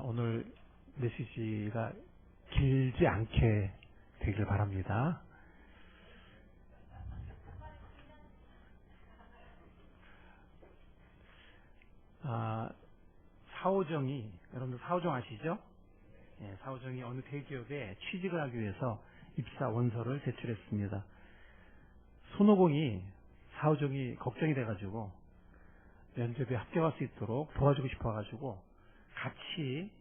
오늘 메시지가 길지 않게 되길 바랍니다. 사오정이, 여러분들 사오정 아시죠? 예, 사오정이 어느 대기업에 취직을 하기 위해서 입사 원서를 제출했습니다. 손오공이 사오정이 걱정이 돼가지고 면접에 합격할 수 있도록 도와주고 싶어가지고 같이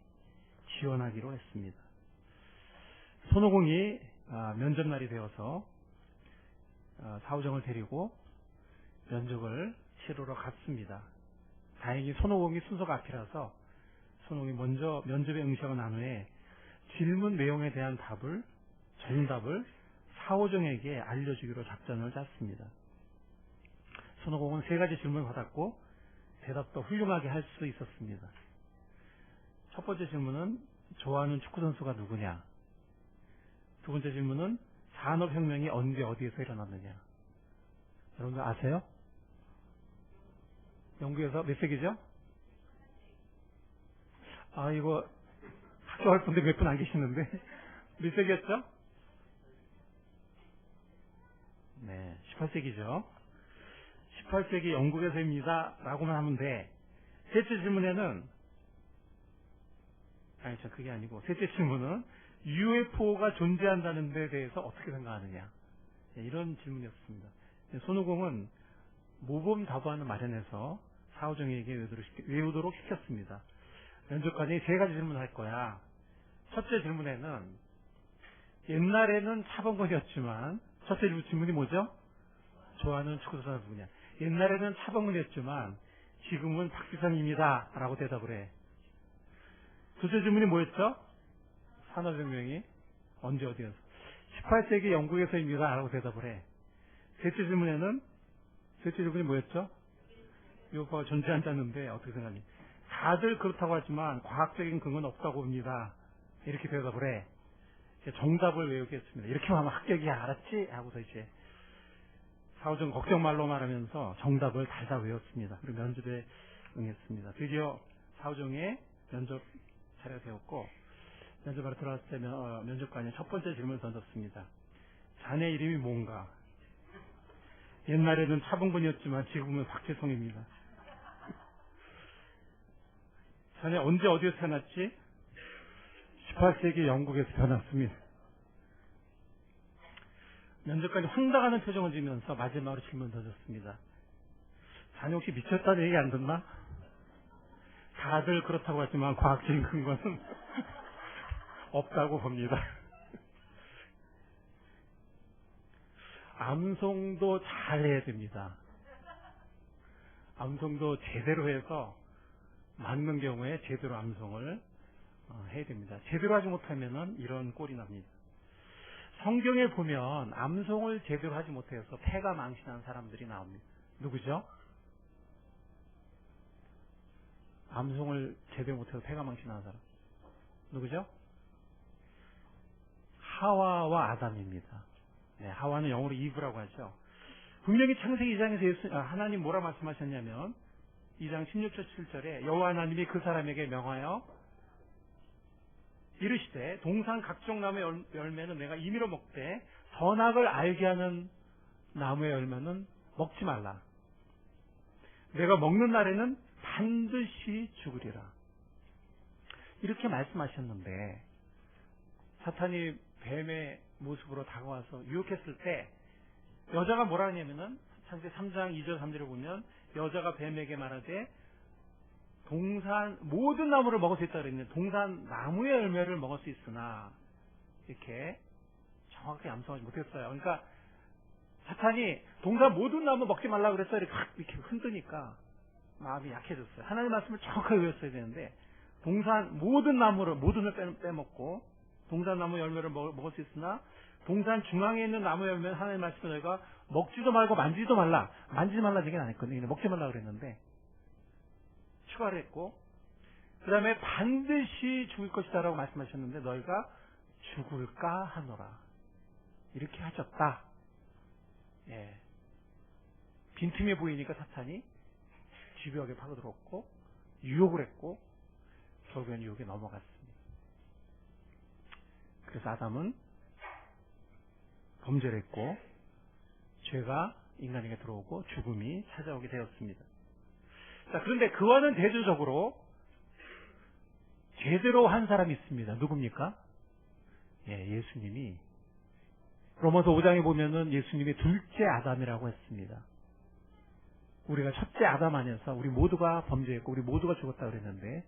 지원하기로 했습니다. 손오공이 면접날이 되어서 사오정을 데리고 면접을 치르러 갔습니다. 다행히 손오공이 순서가 앞이라서 손오공이 먼저 면접에 응시하고 난 후에 질문 내용에 대한 정답을 사오정에게 알려주기로 작전을 짰습니다. 손오공은 3가지 질문을 받았고 대답도 훌륭하게 할 수 있었습니다. 첫 번째 질문은 좋아하는 축구선수가 누구냐? 두 번째 질문은 산업혁명이 언제 어디에서 일어났느냐? 여러분들 아세요? 영국에서 몇 세기죠? 이거 학교 할 분들 몇 분 안 계시는데 몇 세기였죠? 네, 18세기죠. 18세기 영국에서입니다 라고만 하면 돼. 셋째 질문에는 그게 아니고 셋째 질문은 UFO가 존재한다는 데 대해서 어떻게 생각하느냐, 이런 질문이었습니다. 손오공은 모범답안을 마련해서 사오정에게 외우도록 시켰습니다. 면접관이 3가지 질문을 할 거야. 첫째 질문에는 옛날에는 차범근이었지만, 첫째 질문이 뭐죠? 좋아하는 축구선수가 누구냐? 옛날에는 차범근이었지만 지금은 박지성입니다 라고 대답을 해. 둘째 질문이 뭐였죠? 산업혁명이 언제 어디에서? 18세기 영국에서입니다 라고 대답을 해. 셋째 질문이 뭐였죠? UFO가 존재한다는데 어떻게 생각하니? 다들 그렇다고 하지만 과학적인 근거는 없다고 봅니다. 이렇게 대답을 해. 정답을 외우게 했습니다. 이렇게 하면 합격이야, 알았지? 하고서 이제 사오정 걱정 말로 말하면서 정답을 달다 외웠습니다. 그리고 면접에 응했습니다. 드디어 사오정의 면접 차례가 되었고, 면접하러 들어갔을 때 면접관이 첫 번째 질문을 던졌습니다. 자네 이름이 뭔가? 옛날에는 차범근이었지만 지금은 박재성입니다. 자네 언제 어디에서 태어났지? 18세기 영국에서 태어났습니다. 면접관이 황당하는 표정을 지으면서 마지막으로 질문을 던졌습니다. 자네 혹시 미쳤다는 얘기 안 듣나? 다들 그렇다고 하지만 과학적인 근거는 없다고 봅니다. 암송도 잘 해야 됩니다. 암송도 제대로 해서 맞는 경우에 제대로 암송을 해야 됩니다. 제대로 하지 못하면 이런 꼴이 납니다. 성경에 보면 암송을 제대로 하지 못해서 폐가 망신한 사람들이 나옵니다. 누구죠? 암송을 제대로 못해서 폐가 망신한 사람 누구죠? 하와와 아담입니다. 네, 하와는 영어로 이브라고 하죠. 분명히 창세기 2장에서 하나님 뭐라 말씀하셨냐면 2장 16절 17절에 여호와 하나님이 그 사람에게 명하여 이르시되 동산 각종 나무의 열매는 내가 임의로 먹되 선악을 알게 하는 나무의 열매는 먹지 말라. 내가 먹는 날에는 반드시 죽으리라. 이렇게 말씀하셨는데 사탄이 뱀의 모습으로 다가와서 유혹했을 때 여자가 뭐라 하냐면은 창세기 3장 2절 3절을 보면 여자가 뱀에게 말하되 동산 모든 나무를 먹을 수 있다 그랬는데 동산 나무의 열매를 먹을 수 있으나 이렇게 정확하게 암송하지 못했어요. 그러니까 사탄이 동산 모든 나무 먹지 말라 그랬어요. 이렇게 흔드니까 마음이 약해졌어요. 하나님의 말씀을 정확하게 외웠어야 되는데 동산 모든 나무를 빼먹고 동산 나무 열매를 먹을 수 있으나 동산 중앙에 있는 나무 열매는 하나님의 말씀을 내가 먹지도 말고 만지지도 말라. 만지지 말라 얘기는 안 했거든요. 먹지 말라 그랬는데 추가를 했고, 그 다음에 반드시 죽을 것이다 라고 말씀하셨는데 너희가 죽을까 하노라. 이렇게 하셨다. 예. 빈틈이 보이니까 사탄이 집요하게 파고들었고 유혹을 했고 결국엔 유혹에 넘어갔습니다. 그래서 아담은 범죄를 했고 죄가 인간에게 들어오고 죽음이 찾아오게 되었습니다. 자, 그런데 그와는 대조적으로 제대로 한 사람이 있습니다. 누굽니까? 예수님이 로마서 5장에 보면은 예수님이 둘째 아담이라고 했습니다. 우리가 첫째 아담 안에서 우리 모두가 범죄했고 우리 모두가 죽었다 그랬는데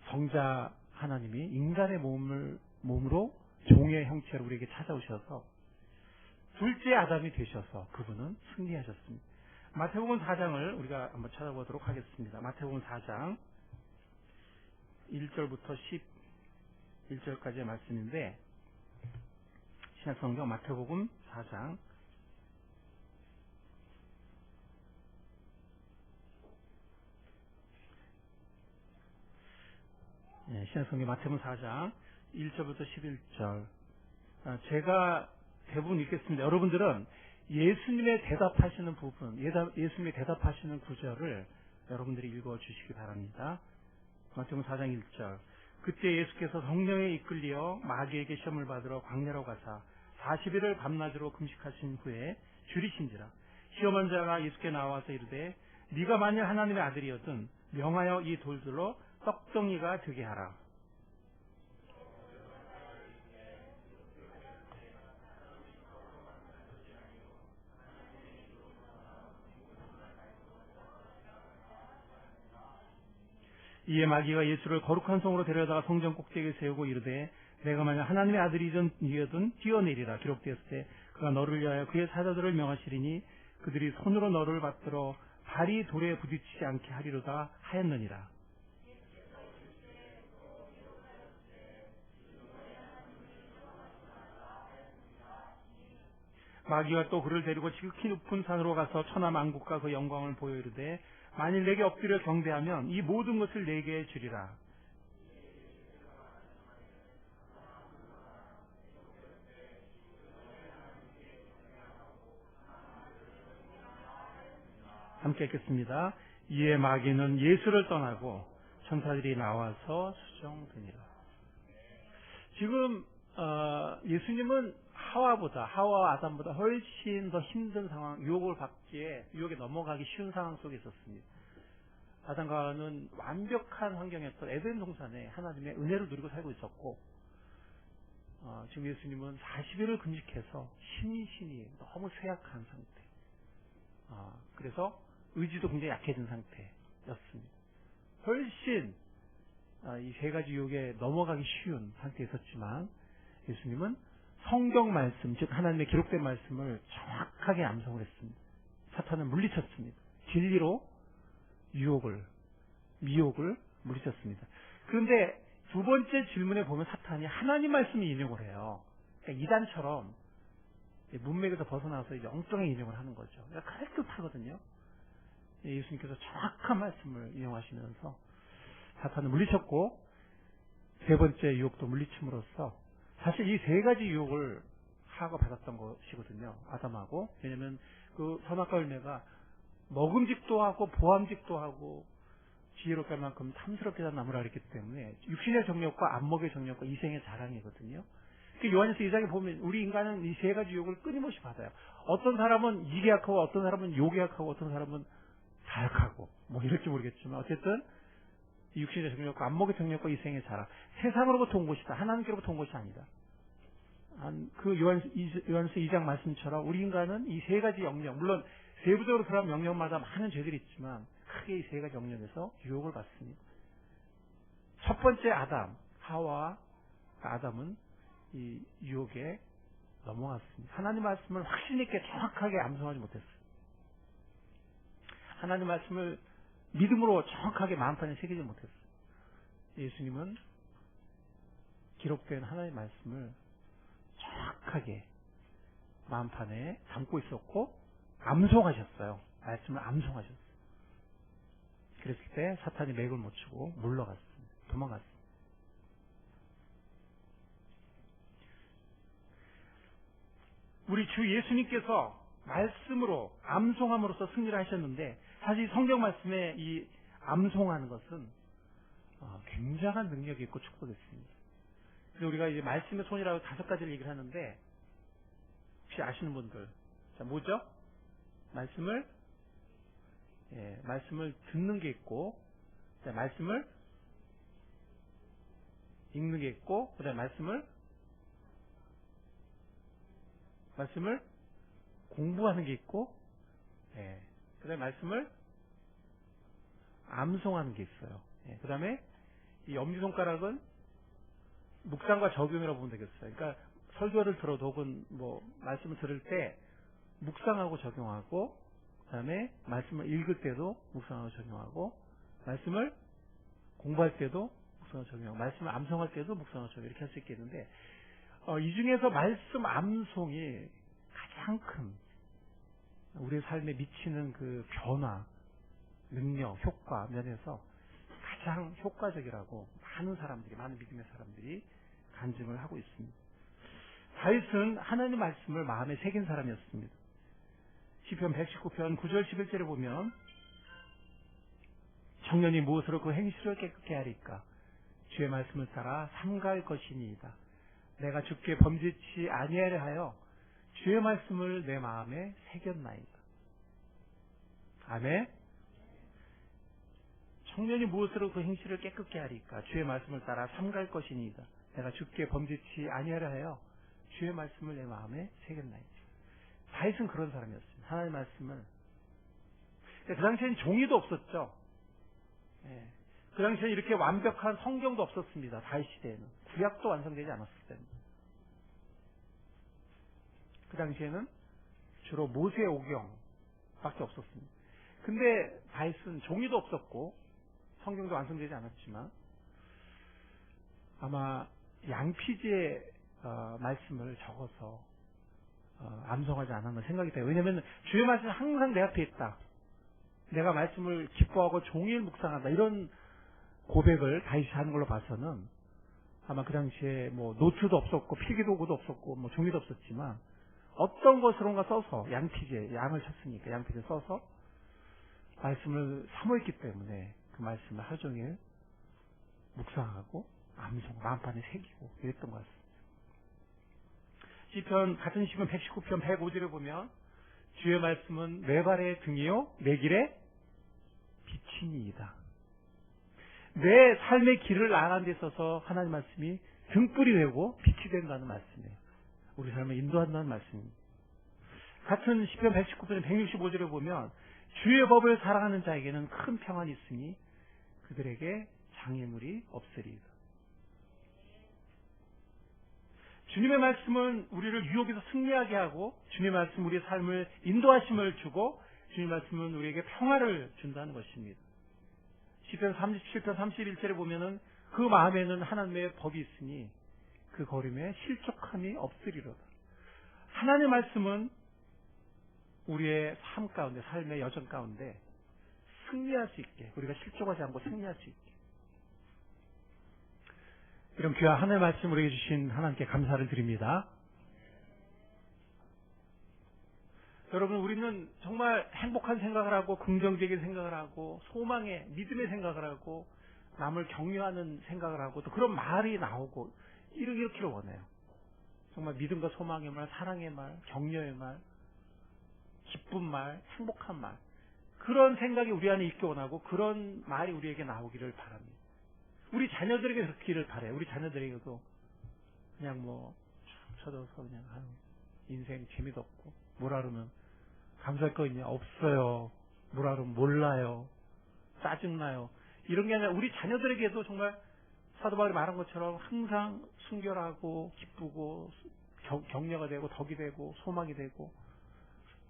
성자 하나님이 인간의 몸으로 종의 형체로 우리에게 찾아오셔서 둘째 아담이 되셔서 그분은 승리하셨습니다. 마태복음 4장을 우리가 한번 찾아보도록 하겠습니다. 마태복음 4장 1절부터 11절까지의 말씀인데 신약성경 마태복음 4장 신약성경 마태복음 4장 1절부터 11절 제가 대부분 읽겠습니다. 여러분들은 예수님의 대답하시는 부분, 예수님의 대답하시는 구절을 여러분들이 읽어주시기 바랍니다. 마태복음 4장 1절 그때 예수께서 성령에 이끌려 마귀에게 시험을 받으러 광야로 가사 40일을 밤낮으로 금식하신 후에 줄이신지라 시험한 자가 예수께 나와서 이르되 네가 만일 하나님의 아들이었든 명하여 이 돌들로 떡덩이가 되게 하라. 이에 마귀가 예수를 거룩한 성으로 데려다가 성전 꼭대기에 세우고 이르되 내가 만약 하나님의 아들이든 뛰어내리라 기록되었을 때 그가 너를 위하여 그의 사자들을 명하시리니 그들이 손으로 너를 받들어 발이 돌에 부딪히지 않게 하리로다 하였느니라. 마귀가 또 그를 데리고 지극히 높은 산으로 가서 천하 만국과 그 영광을 보여 이르되 만일 내게 엎드려 경배하면 이 모든 것을 내게 주리라. 함께 읽겠습니다. 이에 마귀는 예수를 떠나고 천사들이 나와서 수정되니라. 지금 예수님은 하와와 아담보다 훨씬 더 힘든 상황, 유혹을 받기에 유혹에 넘어가기 쉬운 상황 속에 있었습니다. 아담과 하와는 완벽한 환경이었던 에덴 동산에 하나님의 은혜를 누리고 살고 있었고 지금 예수님은 40일을 금식해서 심신이 너무 쇠약한 상태. 그래서 의지도 굉장히 약해진 상태였습니다. 훨씬 이 세 가지 유혹에 넘어가기 쉬운 상태에 있었지만 예수님은 성경 말씀, 즉 하나님의 기록된 말씀을 정확하게 암송을 했습니다. 사탄을 물리쳤습니다. 진리로 미혹을 물리쳤습니다. 그런데 두 번째 질문에 보면 사탄이 하나님 말씀을 인용을 해요. 그러니까 이단처럼 문맥에서 벗어나서 영적인 인용을 하는 거죠. 그러니까 칼끝하거든요. 예수님께서 정확한 말씀을 인용하시면서 사탄을 물리쳤고 세 번째 유혹도 물리침으로써 사실 이 세 가지 유혹을 하가 받았던 것이거든요. 아담하고. 왜냐하면 그 선악과 열매가 먹음직도 하고 보암직도 하고 지혜롭게 할 만큼 탐스럽게 단 나무라 그랬기 때문에 육신의 정욕과 안목의 정욕과 이생의 자랑이거든요. 요한일서 2장에 보면 우리 인간은 이 세 가지 유혹을 끊임없이 받아요. 어떤 사람은 이게 약하고 어떤 사람은 요게 약하고 어떤 사람은 다약하고 뭐 이럴지 모르겠지만 어쨌든 육신의 정욕과 안목의 정욕과 이생의 자랑 세상으로부터 온 것이다. 하나님께로부터 온 것이 아니다. 그 요한일서 2장 말씀처럼 우리 인간은 이 세 가지 영역 물론 세부적으로 들어가면 영역마다 많은 죄들이 있지만 크게 이 세 가지 영역에서 유혹을 받습니다. 첫 번째 하와 아담은 이 유혹에 넘어갔습니다. 하나님 말씀을 확신 있게 정확하게 암송하지 못했어요. 하나님 말씀을 믿음으로 정확하게 마음판에 새기지 못했어요. 예수님은 기록된 하나님의 말씀을 정확하게 마음판에 담고 있었고 암송하셨어요. 말씀을 암송하셨어요. 그랬을 때 사탄이 맥을 못 추고 물러갔습니다. 도망갔습니다. 우리 주 예수님께서 말씀으로 암송함으로써 승리를 하셨는데 사실 성경 말씀에 이 암송하는 것은 굉장한 능력이 있고 축복했습니다. 그래서 우리가 이제 말씀의 손이라고 5가지를 얘기를 하는데, 혹시 아시는 분들, 자, 뭐죠? 말씀을 듣는 게 있고, 말씀을 읽는 게 있고, 그다음에 말씀을 공부하는 게 있고, 그다음에 말씀을 암송하는 게 있어요. 그다음에 이 엄지손가락은 묵상과 적용이라고 보면 되겠어요. 그러니까 설교를 들어도 혹은 뭐 말씀을 들을 때 묵상하고 적용하고, 그다음에 말씀을 읽을 때도 묵상하고 적용하고, 말씀을 공부할 때도 묵상하고 적용하고, 말씀을 암송할 때도 묵상하고 적용, 이렇게 할 수 있겠는데, 이 중에서 말씀 암송이 가장 큰 우리의 삶에 미치는 그 변화, 능력, 효과 면에서 가장 효과적이라고 많은 믿음의 사람들이 간증을 하고 있습니다. 다윗은 하나님의 말씀을 마음에 새긴 사람이었습니다. 시편 119편 9절 11절에 보면, 청년이 무엇으로 그 행실을 깨끗게 하리까? 주의 말씀을 따라 삼가할 것이니이다. 내가 주께 범죄치 아니하려 하여 주의 말씀을 내 마음에 새겼나이다. 아멘. 청년이 무엇으로 그 행실을 깨끗게 하리까? 주의 말씀을 따라 삼갈 것이니이다. 내가 주께 범죄치 아니하려 하여 주의 말씀을 내 마음에 새겼나이다. 다윗은 그런 사람이었습니다. 하나님의 말씀을. 그 당시에는 종이도 없었죠. 그 당시에는 이렇게 완벽한 성경도 없었습니다. 다윗 시대에는. 구약도 완성되지 않았을 때입니다. 그 당시에는 주로 모세 오경밖에 없었습니다. 근데 다윗은 종이도 없었고 성경도 완성되지 않았지만 아마 양피지에 말씀을 적어서 암송하지 않았나 생각이 돼요. 왜냐하면 주의 말씀은 항상 내 앞에 있다. 내가 말씀을 기뻐하고 종일 묵상한다. 이런 고백을 다윗이 하는 걸로 봐서는 아마 그 당시에 뭐 노트도 없었고 필기도구도 없었고 뭐 종이도 없었지만 어떤 것으로인가 써서 양피지에, 양을 쳤으니까 양피지에 써서 말씀을 사모했기 때문에 그 말씀을 하루 종일 묵상하고 암송, 마음판에 새기고 이랬던 것 같습니다. 같은 시편 119편 105절에 보면, 주의 말씀은 내 발의 등이요 내 길의 빛이니이다. 내 삶의 길을 나가는 데 있어서 하나님 말씀이 등불이 되고 빛이 된다는 말씀이에요. 우리 삶을 인도한다는 말씀입니다. 같은 시편 119편 165절에 보면, 주의 법을 사랑하는 자에게는 큰 평안이 있으니 그들에게 장애물이 없으리이다. 주님의 말씀은 우리를 유혹에서 승리하게 하고, 주님의 말씀은 우리의 삶을 인도하심을 주고, 주님의 말씀은 우리에게 평화를 준다는 것입니다. 시편 37편 31절에 보면은, 그 마음에는 하나님의 법이 있으니 그 걸음에 실족함이 없으리로다. 하나님의 말씀은 우리의 삶 가운데, 삶의 여정 가운데 승리할 수 있게, 우리가 실족하지 않고 승리할 수 있게, 이런 귀한 하나님의 말씀 우리에게 주신 하나님께 감사를 드립니다. 여러분, 우리는 정말 행복한 생각을 하고 긍정적인 생각을 하고 소망의, 믿음의 생각을 하고 남을 격려하는 생각을 하고 또 그런 말이 나오고 이렇기를 원해요. 정말 믿음과 소망의 말, 사랑의 말, 격려의 말, 기쁜 말, 행복한 말, 그런 생각이 우리 안에 있기 원하고 그런 말이 우리에게 나오기를 바랍니다. 우리 자녀들에게 그렇기를 바라요. 우리 자녀들에게도 그냥 뭐 쳐져서 그냥 인생 재미도 없고 뭐라 그러면 감사할 거 있냐? 없어요. 뭐라 그러면 몰라요. 짜증나요. 이런 게 아니라 우리 자녀들에게도 정말 사도 바울이 말한 것처럼 항상 순결하고 기쁘고 격려가 되고 덕이 되고 소망이 되고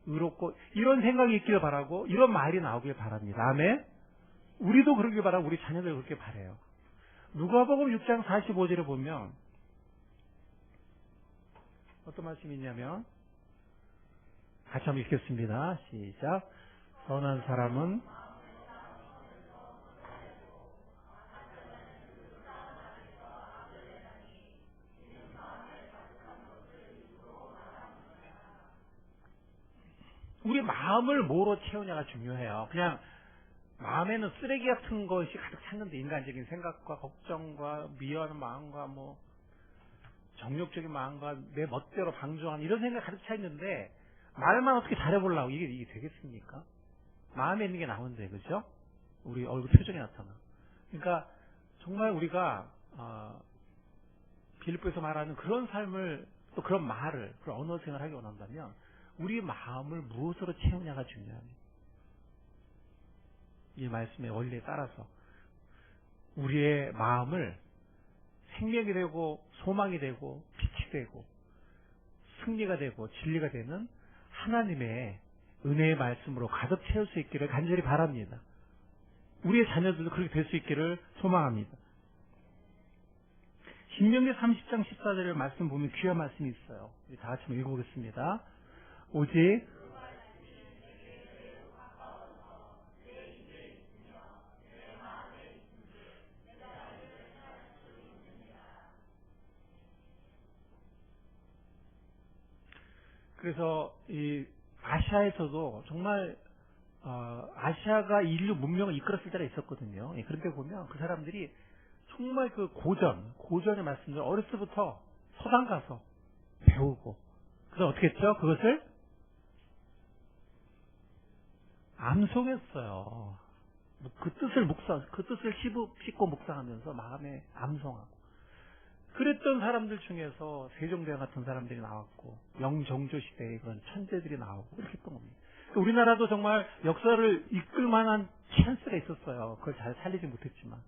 의롭고 이런 생각이 있기를 바라고 이런 말이 나오길 바랍니다. 아멘. 우리도 그러길 바라고 우리 자녀들 그렇게 바라요. 누가복음 6장 45절에 보면 어떤 말씀이 있냐면, 같이 한번 읽겠습니다. 시작. 선한 사람은 우리 마음을 뭐로 채우냐가 중요해요. 그냥 마음에는 쓰레기 같은 것이 가득 찼는데, 인간적인 생각과 걱정과 미워하는 마음과 뭐 정욕적인 마음과 내 멋대로 방종하는 이런 생각이 가득 차 있는데, 말만 어떻게 잘해보려고 이게 되겠습니까? 마음에 있는 게 나오는데, 그죠? 우리 얼굴 표정이 나타나. 그러니까 정말 우리가 빌립보에서 말하는 그런 삶을, 또 그런 말을, 그런 언어 생활을 하기 원한다면 우리 마음을 무엇으로 채우냐가 중요합니다. 이 말씀의 원리에 따라서 우리의 마음을 생명이 되고 소망이 되고 빛이 되고 승리가 되고 진리가 되는 하나님의 은혜의 말씀으로 가득 채울 수 있기를 간절히 바랍니다. 우리의 자녀들도 그렇게 될 수 있기를 소망합니다. 신명기 30장 14절의 말씀 보면 귀한 말씀이 있어요. 우리 다 같이 한번 읽어보겠습니다. 오직 그래서 이 아시아에서도 정말 아시아가 인류 문명을 이끌었을 때가 있었거든요. 그런데 보면 그 사람들이 정말 그 고전의 말씀들 어렸을 때부터 서당 가서 배우고, 그래서 어떻게 했죠? 그것을 암송했어요. 그 뜻을 씹고 묵상하면서 마음에 암송하고. 그랬던 사람들 중에서 세종대왕 같은 사람들이 나왔고, 영정조 시대의 그런 천재들이 나오고, 그렇게 했던 겁니다. 우리나라도 정말 역사를 이끌 만한 찬스가 있었어요. 그걸 잘 살리지 못했지만.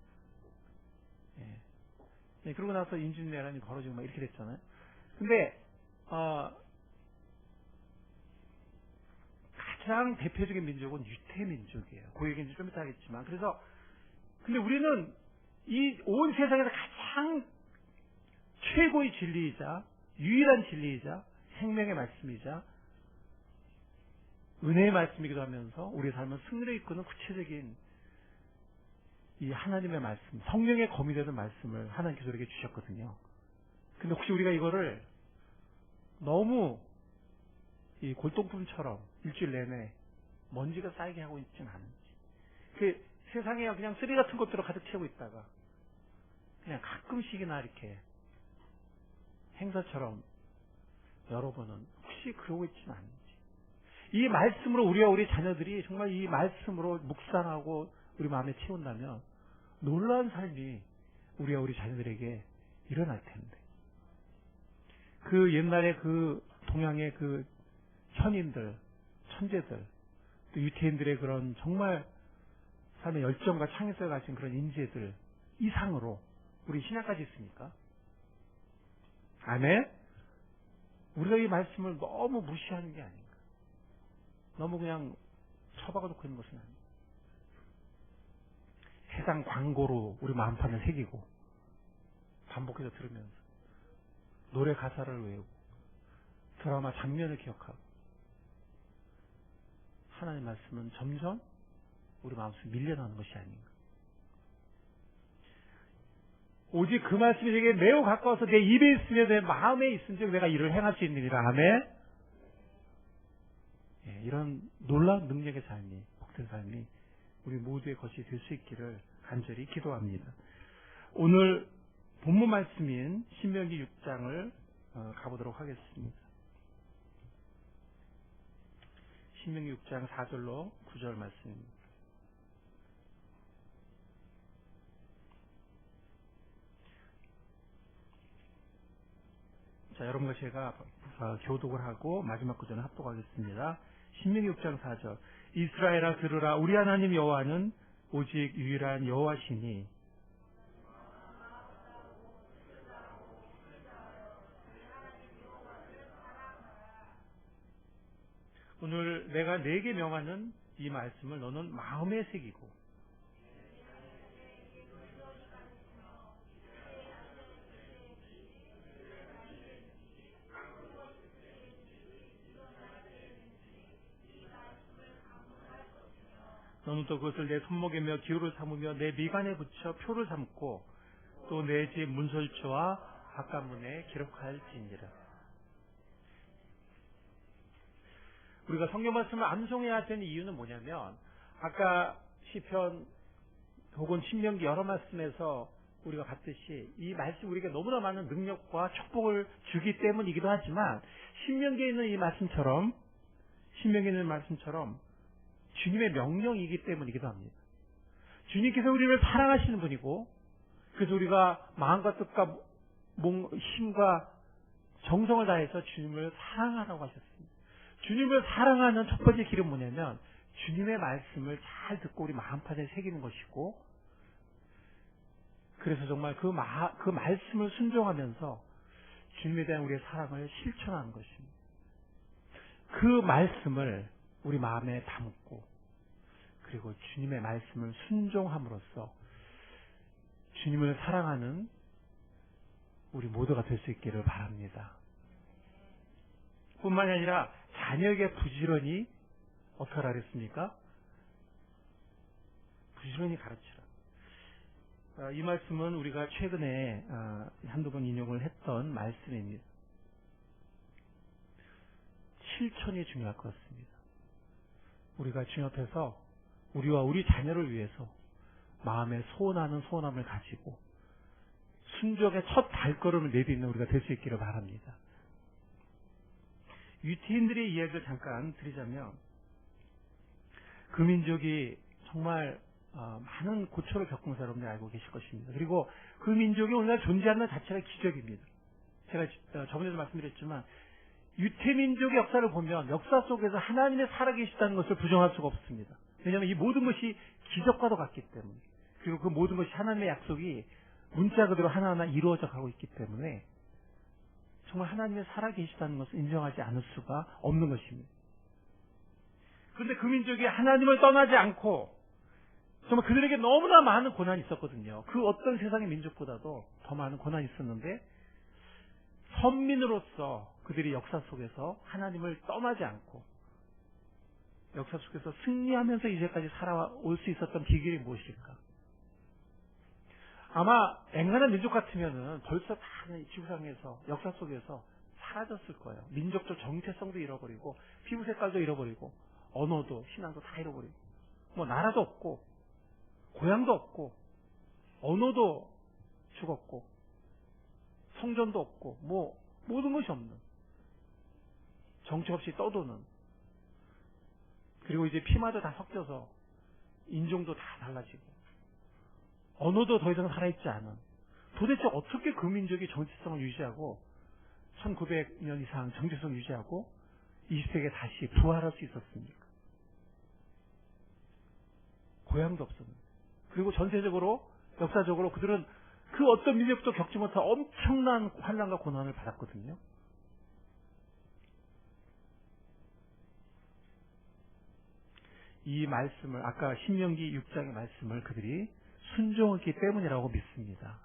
그러고 나서 임진왜란이 벌어지고 막 이렇게 됐잖아요. 근데, 가장 대표적인 민족은 유태민족이에요. 그 얘기는 좀 이따 하겠지만. 근데 우리는 이 온 세상에서 가장 최고의 진리이자, 유일한 진리이자, 생명의 말씀이자, 은혜의 말씀이기도 하면서 우리 삶을 승리를 이끄는 구체적인 이 하나님의 말씀, 성령의 검이 되는 말씀을 하나님께서 우리에게 주셨거든요. 근데 혹시 우리가 이거를 너무 이 골동품처럼 일주일 내내 먼지가 쌓이게 하고 있지는 않은지, 세상에 그냥 쓰레기 같은 것들로 가득 채우고 있다가 그냥 가끔씩이나 이렇게 행사처럼 여러분은 혹시 그러고 있지는 않은지, 이 말씀으로 우리와 우리 자녀들이 정말 이 말씀으로 묵상하고 우리 마음에 채운다면 놀라운 삶이 우리와 우리 자녀들에게 일어날 텐데, 그 옛날에 그 동양의 그 현인들, 천재들, 또 유태인들의 그런 정말 삶의 열정과 창의성을 가진 그런 인재들 이상으로 우리 신약까지 있습니까? 아멘? 우리가 이 말씀을 너무 무시하는 게 아닌가. 너무 그냥 처박아 놓고 있는 것은 아닌가. 세상 광고로 우리 마음판을 새기고 반복해서 들으면서 노래 가사를 외우고 드라마 장면을 기억하고, 하나님의 말씀은 점점 우리 마음속에 밀려나는 것이 아닌가. 오직 그 말씀이 내게 매우 가까워서 내 입에 있으며 내 마음에 있은즉 내가 이를 행할 수 있느니라. 아멘. 이런 놀라운 능력의 삶이, 복된 삶이 우리 모두의 것이 될 수 있기를 간절히 기도합니다. 오늘 본문 말씀인 신명기 6장을 가보도록 하겠습니다. 신명기 6장 4절로 9절 말씀입니다. 자, 여러분과 제가 교독을 하고 마지막 구절을 합독하겠습니다. 신명기 6장 4절. 이스라엘아 들으라, 우리 하나님 여호와는 오직 유일한 여호와시니 오늘 내가 네게 명하는 이 말씀을 너는 마음에 새기고 너는 또 그것을 내 손목에 기호를 삼으며 내 미간에 붙여 표를 삼고 또 내 집 문설주와 바깥문에 기록할지니라. 우리가 성경 말씀을 암송해야 되는 이유는 뭐냐면, 아까 시편 혹은 신명기 여러 말씀에서 우리가 봤듯이 이 말씀 우리에게 너무나 많은 능력과 축복을 주기 때문이기도 하지만 신명기에 있는 이 말씀처럼 주님의 명령이기 때문이기도 합니다. 주님께서 우리를 사랑하시는 분이고 그래서 우리가 마음과 뜻과 힘과 정성을 다해서 주님을 사랑하라고 하셨습니다. 주님을 사랑하는 첫 번째 길은 뭐냐면 주님의 말씀을 잘 듣고 우리 마음판에 새기는 것이고 그래서 정말 그 말씀을 순종하면서 주님에 대한 우리의 사랑을 실천하는 것입니다. 그 말씀을 우리 마음에 담고 그리고 주님의 말씀을 순종함으로써 주님을 사랑하는 우리 모두가 될 수 있기를 바랍니다. 뿐만이 아니라 자녀에게 부지런히 어떻게 하라 그랬습니까? 부지런히 가르치라. 이 말씀은 우리가 최근에 한두 번 인용을 했던 말씀입니다. 실천이 중요할 것 같습니다. 우리가 주님 앞에서 우리와 우리 자녀를 위해서 마음에 소원하는 소원함을 가지고 순종의 첫 발걸음을 내딛는 우리가 될 수 있기를 바랍니다. 유태인들의 이야기를 잠깐 드리자면 그 민족이 정말 많은 고초를 겪으면서 여러분들이 알고 계실 것입니다. 그리고 그 민족이 오늘날 존재하는 자체가 기적입니다. 제가 저번에도 말씀드렸지만 유태민족의 역사를 보면 역사 속에서 하나님의 살아계시다는 것을 부정할 수가 없습니다. 왜냐하면 이 모든 것이 기적과도 같기 때문에 그리고 그 모든 것이 하나님의 약속이 문자 그대로 하나하나 이루어져 가고 있기 때문에 정말 하나님의 살아계시다는 것을 인정하지 않을 수가 없는 것입니다. 그런데 그 민족이 하나님을 떠나지 않고 정말 그들에게 너무나 많은 고난이 있었거든요. 그 어떤 세상의 민족보다도 더 많은 고난이 있었는데 선민으로서 그들이 역사 속에서 하나님을 떠나지 않고 역사 속에서 승리하면서 이제까지 살아올 수 있었던 비결이 무엇일까? 아마 앵간한 민족 같으면은 벌써 다 지구상에서 역사 속에서 사라졌을 거예요. 민족적 정체성도 잃어버리고 피부 색깔도 잃어버리고 언어도 신앙도 다 잃어버리고 뭐 나라도 없고 고향도 없고 언어도 죽었고 성전도 없고 뭐 모든 것이 없는 정체 없이 떠도는 그리고 이제 피마도 다 섞여서 인종도 다 달라지고 언어도 더 이상 살아있지 않은 도대체 어떻게 그 민족이 정체성을 유지하고 1900년 이상 정체성을 유지하고 20세기에 다시 부활할 수 있었습니까? 고향도 없었는데 그리고 전세적으로 역사적으로 그들은 그 어떤 민족도 겪지 못한 엄청난 환난과 고난을 받았거든요. 이 말씀을 아까 신명기 6장의 말씀을 그들이 순종했기 때문이라고 믿습니다.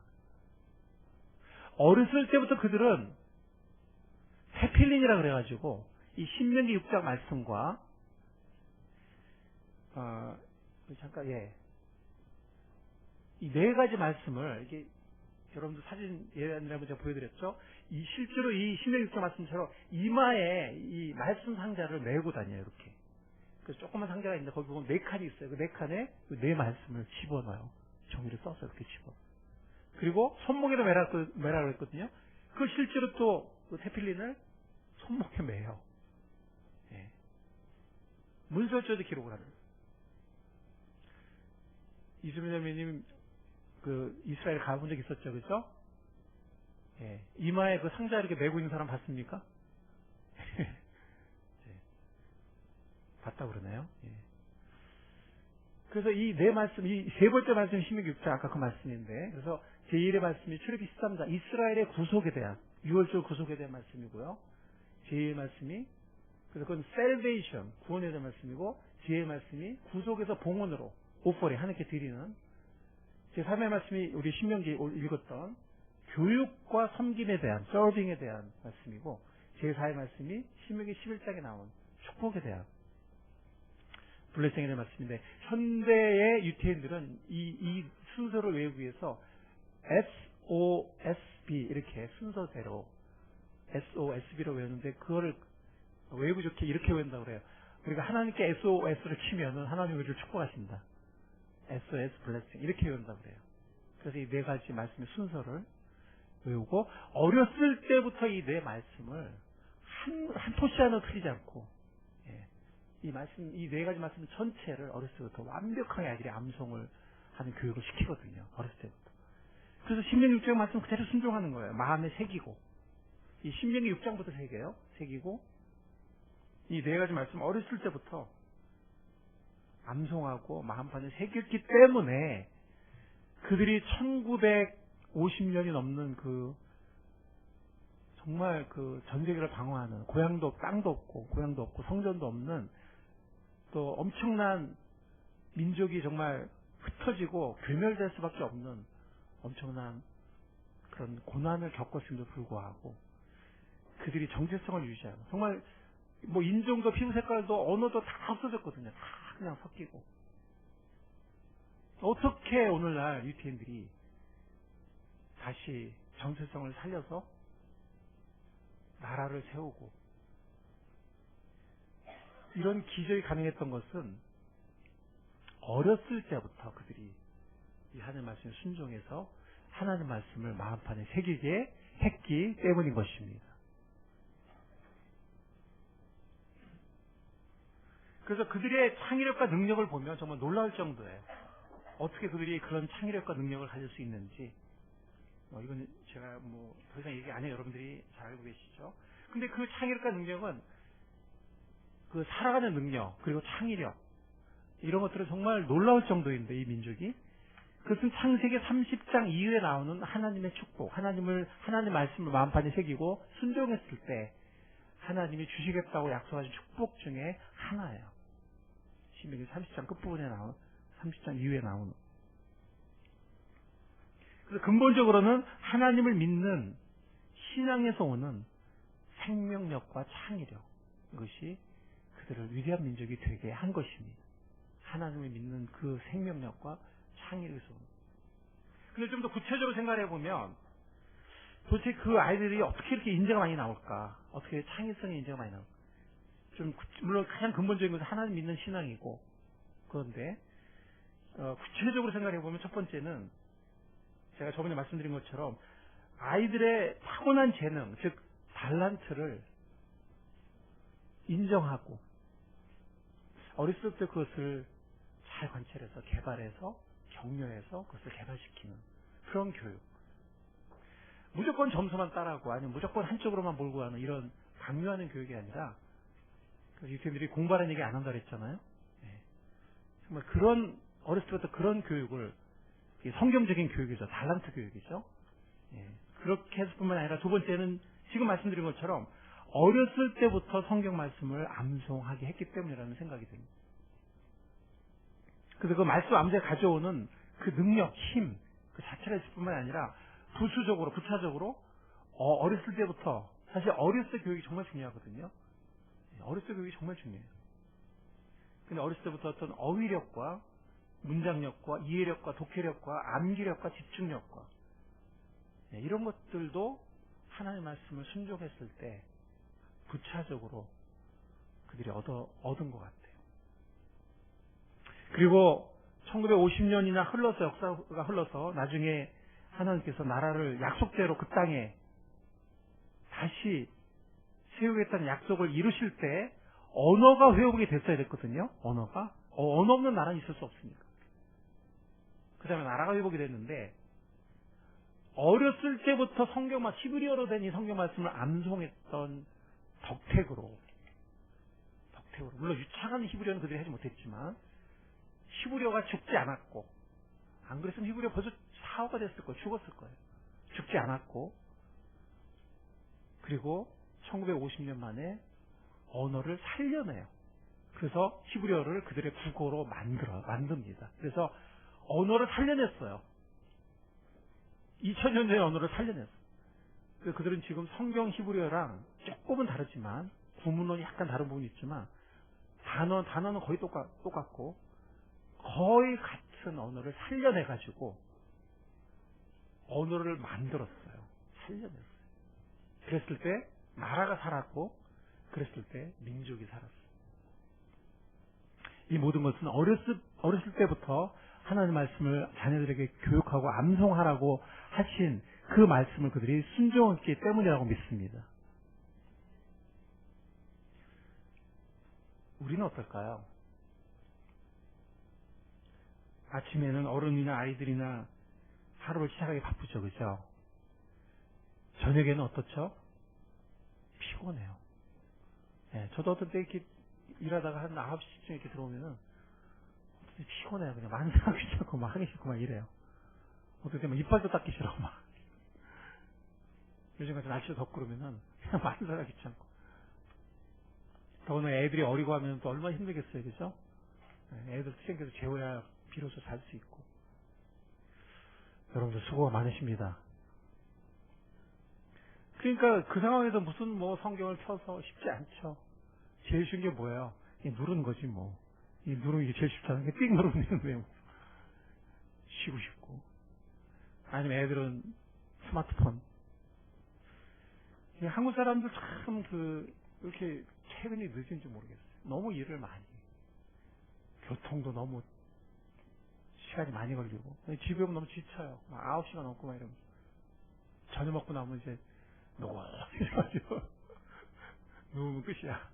어렸을 때부터 그들은 테필린이라 그래가지고 이 신명기 6장 말씀과 이 네 가지 말씀을 이게 여러분들 사진 예를 한번 제가 보여드렸죠. 이 실제로 이 신명기 6장 말씀처럼 이마에 이 말씀 상자를 메고 다녀요. 이렇게. 그래서 조그만 상자가 있는데 거기 보면 네 칸이 있어요. 그 네 칸에 네 말씀을 집어넣어요. 종이를 써서 이렇게 집어. 그리고 손목에도 매라고 했거든요. 그 실제로 또 테필린을 손목에 매요. 예. 문설주에도 기록을 합니다. 이수민 선배님 그 이스라엘 가본 적 있었죠, 그죠? 예. 이마에 그 상자 이렇게 메고 있는 사람 봤습니까? 예. 봤다고 그러나요? 예. 그래서 이 네 말씀, 이 세 번째 말씀 신명기 6장 아까 그 말씀인데, 그래서 제1의 말씀이 출애굽기 13장 이스라엘의 구속에 대한 6월절 구속에 대한 말씀이고요. 제2의 말씀이 그래서 그건 salvation 구원에 대한 말씀이고 제2의 말씀이 구속에서 봉헌으로 오퍼리 하나님께 드리는 제3의 말씀이 우리 신명기 읽었던 교육과 섬김에 대한 서빙에 대한 말씀이고 제4의 말씀이 신명기 11장에 나온 축복에 대한 블레싱에 대한 말씀인데 현대의 유태인들은 이 순서를 외우기 위해서 SOSB 이렇게 순서대로 SOSB로 외우는데 그거를 외우기 좋게 이렇게 외운다고 그래요. 우리가 하나님께 SOS를 치면은 하나님이 우리를 축복하신다. SOS 블레싱 이렇게 외운다고 그래요. 그래서 이 네 가지 말씀의 순서를 외우고 어렸을 때부터 이 네 말씀을 한 토시 하나 틀리지 않고 이 네 가지 말씀 전체를 어렸을 때부터 완벽하게 아이들이 암송을 하는 교육을 시키거든요. 어렸을 때부터. 그래서 신명기 6장 말씀 그대로 순종하는 거예요. 마음에 새기고 이 신명기 6장부터 새기고 이 네 가지 말씀 어렸을 때부터 암송하고 마음판에 새겼기 때문에 그들이 1950년이 넘는 정말 전세계를 방어하는 땅도 없고 고향도 없고 성전도 없는 또 엄청난 민족이 정말 흩어지고 괴멸될 수밖에 없는 엄청난 그런 고난을 겪었음에도 불구하고 그들이 정체성을 유지하고 정말 인종도 피부 색깔도 언어도 다 없어졌거든요. 다 그냥 섞이고 어떻게 오늘날 유태인들이 다시 정체성을 살려서 나라를 세우고 이런 기적이 가능했던 것은 어렸을 때부터 그들이 이 하나님 말씀에 순종해서 하나님 말씀을 마음판에 새기게 했기 때문인 것입니다. 그래서 그들의 창의력과 능력을 보면 정말 놀라울 정도예요. 어떻게 그들이 그런 창의력과 능력을 가질 수 있는지 이건 제가 더 이상 얘기 안 해요. 여러분들이 잘 알고 계시죠. 근데 그 창의력과 능력은 그 살아가는 능력 그리고 창의력 이런 것들은 정말 놀라울 정도인데 이 민족이 그것은 창세기 30장 이후에 나오는 하나님의 축복 하나님 말씀을 마음판에 새기고 순종했을 때 하나님이 주시겠다고 약속하신 축복 중에 하나예요. 신명기 30장 끝부분에 나온 30장 이후에 나오는 그래서 근본적으로는 하나님을 믿는 신앙에서 오는 생명력과 창의력 이것이 그들을 위대한 민족이 되게 한 것입니다. 하나님을 믿는 그 생명력과 창의력에서 오는. 근데 좀 더 구체적으로 생각해 보면 도대체 그 아이들이 어떻게 이렇게 인재가 많이 나올까? 어떻게 창의성의 인재가 많이 나올까? 물론 가장 근본적인 것은 하나님 믿는 신앙이고 그런데 구체적으로 생각해 보면 첫 번째는 제가 저번에 말씀드린 것처럼 아이들의 타고난 재능, 즉 달란트를 인정하고 어렸을 때 그것을 잘 관찰해서 개발해서 격려해서 그것을 개발시키는 그런 교육. 무조건 점수만 따라하고 아니면 무조건 한쪽으로만 몰고 가는 이런 강요하는 교육이 아니라 유태인들이 공부하는 얘기 안 한다 그랬잖아요. 정말 어렸을 때부터 그런 교육을 성경적인 교육이죠. 달란트 교육이죠. 그렇게 해서 뿐만 아니라 두 번째는 지금 말씀드린 것처럼 어렸을 때부터 성경 말씀을 암송하게 했기 때문이라는 생각이 듭니다. 그래서 그 말씀 암송에 가져오는 그 능력, 힘, 그 자체가 있을 뿐만 아니라 부차적으로 어렸을 때부터 사실 어렸을 때 교육이 정말 중요하거든요. 어렸을 때 교육이 정말 중요해요. 근데 어렸을 때부터 어떤 어휘력과 문장력과 이해력과 독해력과 암기력과 집중력과 이런 것들도 하나님의 말씀을 순종했을 때 부차적으로 그들이 얻은 것 같아요. 그리고 1950년이나 역사가 흘러서 나중에 하나님께서 나라를 약속대로 그 땅에 다시 세우겠다는 약속을 이루실 때 언어가 회복이 됐어야 됐거든요. 언어 없는 나라는 있을 수 없으니까. 그 다음에 나라가 회복이 됐는데 어렸을 때부터 히브리어로 된 이 성경 말씀을 암송했던 덕택으로 물론 유창한 히브리어는 그들이 하지 못했지만 히브리어가 죽지 않았고 안 그랬으면 히브리어 벌써 사후가 됐을 거예요. 죽었을 거예요. 죽지 않았고 그리고 1950년 만에 언어를 살려내요. 그래서 히브리어를 그들의 국어로 만듭니다. 그래서 언어를 살려냈어요. 2000년 전의 언어를 살려냈어요. 그들은 지금 성경 히브리어랑 조금은 다르지만 구문론이 약간 다른 부분이 있지만 단어는 거의 똑같고 거의 같은 언어를 살려내가지고 언어를 만들었어요. 살려냈어요. 그랬을 때 나라가 살았고 그랬을 때 민족이 살았어요. 이 모든 것은 어렸을 때부터 하나님 말씀을 자녀들에게 교육하고 암송하라고 하신 그 말씀을 그들이 순종했기 때문이라고 믿습니다. 우리는 어떨까요? 아침에는 어른이나 아이들이나 하루를 시작하기 바쁘죠, 그죠? 저녁에는 어떻죠? 피곤해요. 네, 저도 어떤 때 이렇게 일하다가 한 9시쯤 이렇게 들어오면은 피곤해요. 그냥 만사하기 싫고 막 하기 싫고 막 이래요. 어떨 때 막 이빨도 닦기 싫어 막. 요즘 같은 날씨가 덥고 그러면은 그냥 만사하기 귀찮고. 더구나 애들이 어리고 하면 또 얼마나 힘들겠어요, 그죠? 네, 애들 챙겨서 재워야 비로소 잘 수 있고. 여러분들 수고가 많으십니다. 그러니까 그 상황에서 무슨 뭐 성경을 펴서 쉽지 않죠. 제일 쉬운 게 뭐예요? 누르는 거지 뭐. 이 누르는 게 제일 쉽다는 게 삑 누르면 왜 쉬고 싶고. 아니면 애들은 스마트폰. 한국 사람들 참 이렇게 퇴근이 늦은지 모르겠어요. 너무 일을 많이. 교통도 너무 시간이 많이 걸리고. 집에 오면 너무 지쳐요. 막 9시간 넘고 막 이러면. 저녁 먹고 나면 이제 이래가지고 누우면 끝이야.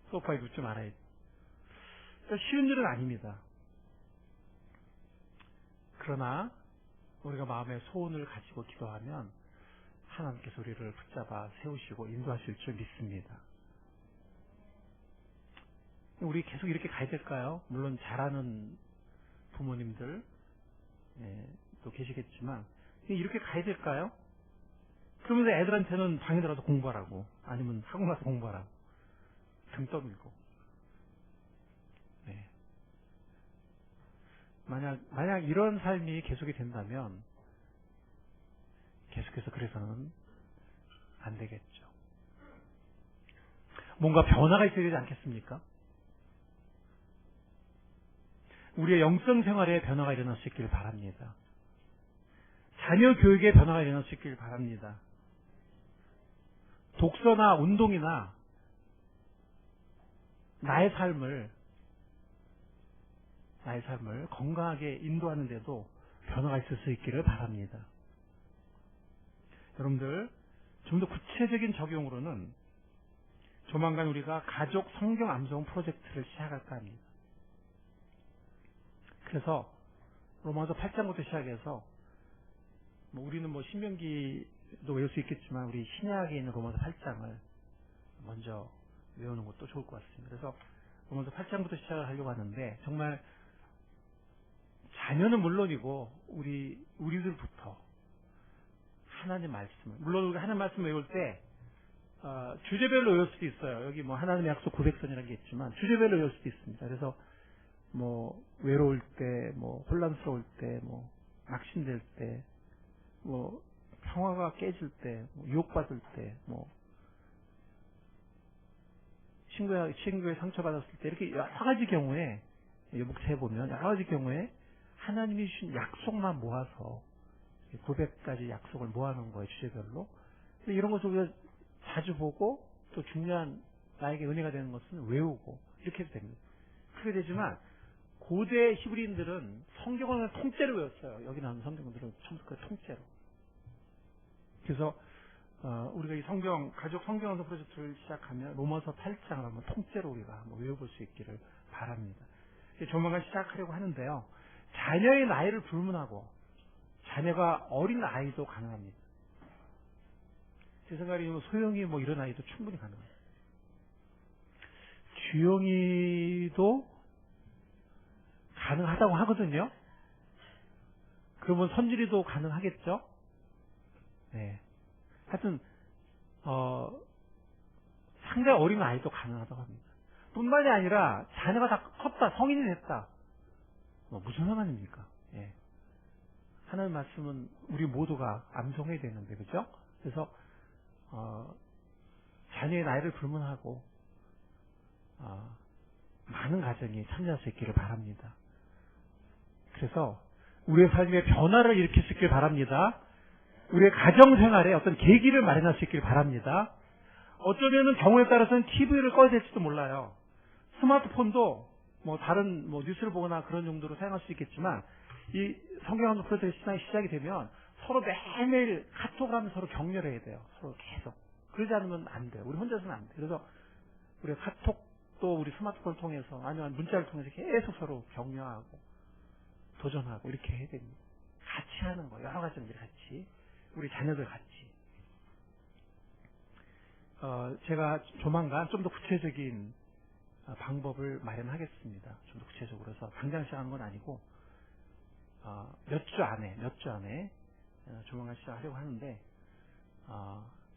소파에 눕지 말아야지. 쉬운 일은 아닙니다. 그러나 우리가 마음의 소원을 가지고 기도하면 하나님께서 우리를 붙잡아 세우시고 인도하실 줄 믿습니다. 우리 계속 이렇게 가야 될까요? 물론 잘하는 부모님들 또 계시겠지만 이렇게 가야 될까요? 그러면서 애들한테는 방에 들어가서 공부하라고 아니면 학원 가서 공부하라고 등 떠밀고 만약 이런 삶이 계속이 된다면 계속해서 그래서는 안 되겠죠. 뭔가 변화가 있어야 되지 않겠습니까? 우리의 영성 생활에 변화가 일어날 수 있기를 바랍니다. 자녀 교육에 변화가 일어날 수 있기를 바랍니다. 독서나 운동이나 나의 삶을 건강하게 인도하는 데도 변화가 있을 수 있기를 바랍니다. 여러분들 좀 더 구체적인 적용으로는 조만간 우리가 가족 성경 암송 프로젝트를 시작할까 합니다. 그래서 로마서 8장부터 시작해서 우리는 신명기도 외울 수 있겠지만 우리 신약에 있는 로마서 8장을 먼저 외우는 것도 좋을 것 같습니다. 그래서 로마서 8장부터 시작을 하려고 하는데 정말 자녀는 물론이고 우리들부터 하나님 말씀을 물론 우리가 하나님 말씀 외울 때 주제별로 외울 수도 있어요. 여기 하나님의 약속 900선이라는 게 있지만 주제별로 외울 수도 있습니다. 그래서 외로울 때, 혼란스러울 때, 낙심될 때, 평화가 깨질 때, 유혹받을 때, 친구에 상처받았을 때, 이렇게 여러 가지 경우에, 목차에 보면 여러 가지 경우에 하나님이 주신 약속만 모아서 900가지 약속을 모아놓은 거예요, 주제별로. 이런 것을 우리가 자주 보고 또 중요한 나에게 은혜가 되는 것은 외우고 이렇게 해도 됩니다. 그렇게 되지만 고대 히브리인들은 성경을 통째로 외웠어요. 여기 나오는 성경들은 처음부터 통째로. 그래서 우리가 이 가족 성경 암송 프로젝트를 시작하면 로마서 8장을 한번 통째로 우리가 한번 외워볼 수 있기를 바랍니다. 조만간 시작하려고 하는데요. 자녀의 나이를 불문하고 자녀가 어린 아이도 가능합니다. 제 생각에 소영이 이런 아이도 충분히 가능합니다. 주영이도 가능하다고 하거든요. 그러면 선진이도 가능하겠죠? 네. 하여튼 상당히 어린 아이도 가능하다고 합니다. 뿐만이 아니라 자녀가 다 컸다, 성인이 됐다. 무슨 상관입니까? 예. 하나님 말씀은 우리 모두가 암송해야 되는데, 그죠? 그래서 자녀의 나이를 불문하고 많은 가정이 참여할 수 있기를 바랍니다. 그래서 우리의 삶에 변화를 일으킬 수 있기를 바랍니다. 우리의 가정생활에 어떤 계기를 마련할 수 있기를 바랍니다. 어쩌면은 경우에 따라서는 TV를 꺼야 될지도 몰라요. 스마트폰도 다른 뉴스를 보거나 그런 정도로 사용할 수 있겠지만, 이 성경 한번 프로젝트 시작이 되면 서로 매일매일 카톡을 하면서 서로 격려를 해야 돼요. 서로 계속. 그러지 않으면 안 돼요. 우리 혼자서는 안 돼요. 그래서 우리가 카톡도 우리 스마트폰을 통해서, 아니면 문자를 통해서 계속 서로 격려하고 도전하고 이렇게 해야 됩니다. 같이 하는 거예요. 여러 가지들 같이. 우리 자녀들 같이. 제가 조만간 좀 더 구체적인 방법을 마련하겠습니다. 좀 더 구체적으로 해서 당장 시작하는 건 아니고 몇 주 안에 조만간 시작하려고 하는데,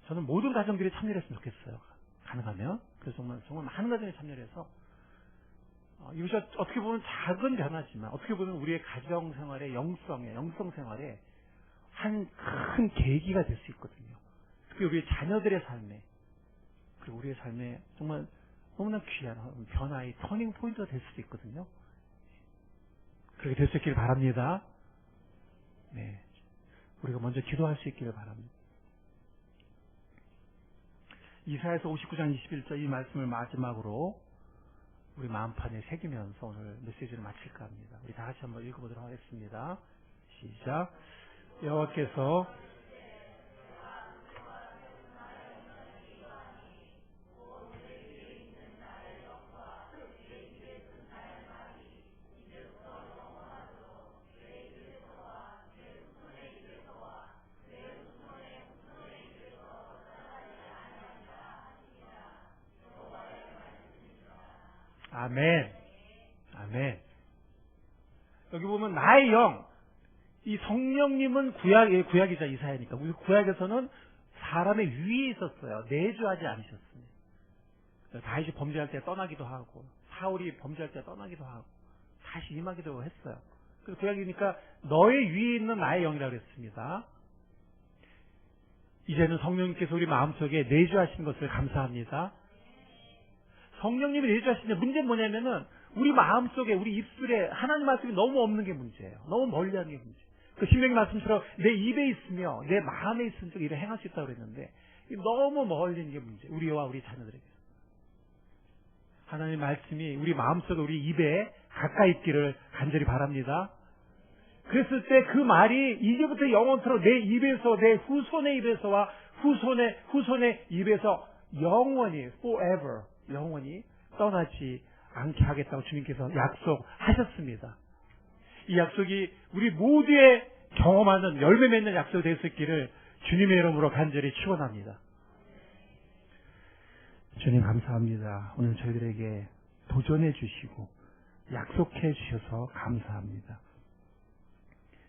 저는 모든 가정들이 참여를 했으면 좋겠어요. 가능하면. 그래서 정말 많은 가정이 참여를 해서 이것이 어떻게 보면 작은 변화지만 어떻게 보면 우리의 가정 생활의 영성 생활에 한 큰 계기가 될 수 있거든요. 특히 우리의 자녀들의 삶에, 그리고 우리의 삶에 정말 너무나 귀한 변화의 터닝 포인트가 될 수도 있거든요. 그렇게 될 수 있기를 바랍니다. 네, 우리가 먼저 기도할 수 있기를 바랍니다. 이사야서 59장 21절 이 말씀을 마지막으로 우리 마음판에 새기면서 오늘 메시지를 마칠까 합니다. 우리 다 같이 한번 읽어보도록 하겠습니다. 시작. 여호와께서 아멘. 아멘. 여기 보면 나의 영, 이 성령님은 구약이자 이사야니까. 우리 구약에서는 사람의 위에 있었어요. 내주하지 않으셨습니다. 다윗이 범죄할 때 떠나기도 하고, 사울이 범죄할 때 떠나기도 하고, 다시 임하기도 했어요. 그래서 구약이니까 너의 위에 있는 나의 영이라고 했습니다. 이제는 성령님께서 우리 마음속에 내주하신 것을 감사합니다. 성령님이 내주하시는 문제는 뭐냐면은 우리 마음속에, 우리 입술에 하나님 말씀이 너무 없는 게 문제예요. 너무 멀리하는 게 문제예요. 그 신명기 말씀처럼 내 입에 있으며 내 마음에 있으면 이를 행할 수 있다고 그랬는데 너무 멀리 있는 게 문제예요. 우리와 우리 자녀들에게. 하나님 말씀이 우리 마음속에, 우리 입에 가까이 있기를 간절히 바랍니다. 그랬을 때 그 말이 이제부터 영원토록 내 입에서, 내 후손의 입에서와 후손의 입에서 영원히, forever, 영원히 떠나지 않게 하겠다고 주님께서 약속하셨습니다. 이 약속이 우리 모두의 경험하는 열매 맺는 약속이 될 수 있기를 주님의 이름으로 간절히 축원합니다. 주님 감사합니다. 오늘 저희들에게 도전해 주시고 약속해 주셔서 감사합니다.